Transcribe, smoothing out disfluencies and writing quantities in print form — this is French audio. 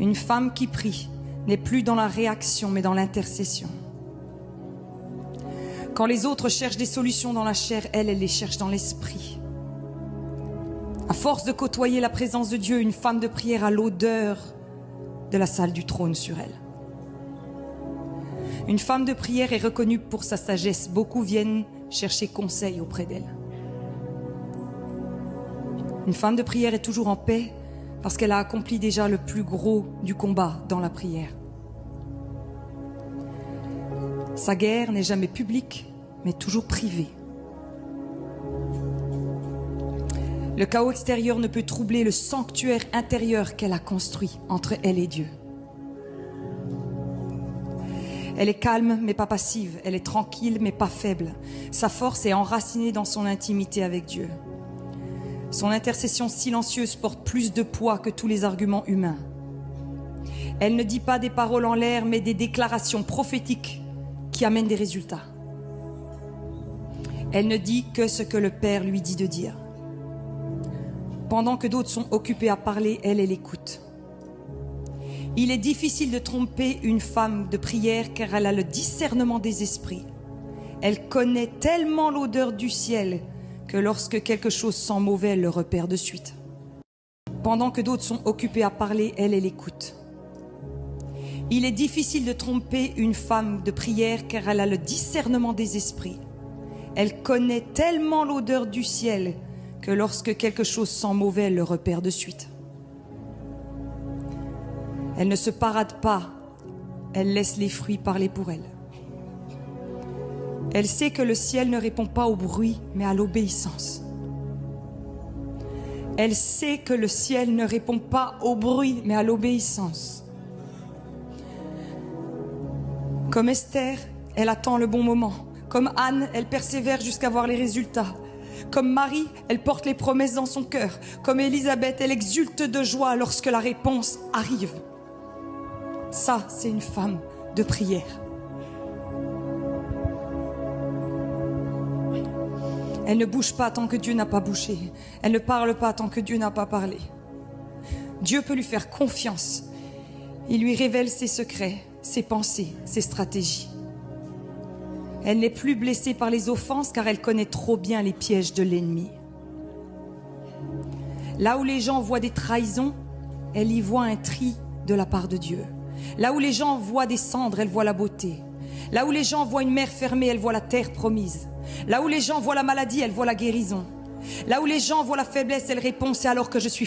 Une femme qui prie n'est plus dans la réaction mais dans l'intercession. Quand les autres cherchent des solutions dans la chair, elle les cherche dans l'esprit. À force de côtoyer la présence de Dieu, une femme de prière a l'odeur de la salle du trône sur elle. Une femme de prière est reconnue pour sa sagesse. Beaucoup viennent chercher conseil auprès d'elle. Une femme de prière est toujours en paix parce qu'elle a accompli déjà le plus gros du combat dans la prière. Sa guerre n'est jamais publique, mais toujours privée. Le chaos extérieur ne peut troubler le sanctuaire intérieur qu'elle a construit entre elle et Dieu. Elle est calme mais pas passive, elle est tranquille mais pas faible. Sa force est enracinée dans son intimité avec Dieu. Son intercession silencieuse porte plus de poids que tous les arguments humains. Elle ne dit pas des paroles en l'air mais des déclarations prophétiques qui amènent des résultats. Elle ne dit que ce que le Père lui dit de dire. Pendant que d'autres sont occupés à parler, elle écoute. Il est difficile de tromper une femme de prière car elle a le discernement des esprits. Elle connaît tellement l'odeur du ciel que lorsque quelque chose sent mauvais, elle le repère de suite. Pendant que d'autres sont occupés à parler, elle écoute. Il est difficile de tromper une femme de prière car elle a le discernement des esprits. Elle connaît tellement l'odeur du ciel que lorsque quelque chose sent mauvais, elle le repère de suite. Elle ne se parade pas, elle laisse les fruits parler pour elle. Elle sait que le ciel ne répond pas au bruit, mais à l'obéissance. Elle sait que le ciel ne répond pas au bruit, mais à l'obéissance. Comme Esther, elle attend le bon moment. Comme Anne, elle persévère jusqu'à voir les résultats. Comme Marie, elle porte les promesses dans son cœur. Comme Élisabeth, elle exulte de joie lorsque la réponse arrive. Ça, c'est une femme de prière. Elle ne bouge pas tant que Dieu n'a pas bougé. Elle ne parle pas tant que Dieu n'a pas parlé. Dieu peut lui faire confiance. Il lui révèle ses secrets, ses pensées, ses stratégies. Elle n'est plus blessée par les offenses car elle connaît trop bien les pièges de l'ennemi. Là où les gens voient des trahisons, elle y voit un tri de la part de Dieu. Là où les gens voient des cendres, elle voit la beauté. Là où les gens voient une mer fermée, elle voit la terre promise. Là où les gens voient la maladie, elle voit la guérison. Là où les gens voient la faiblesse, elle répond, c'est alors que je suis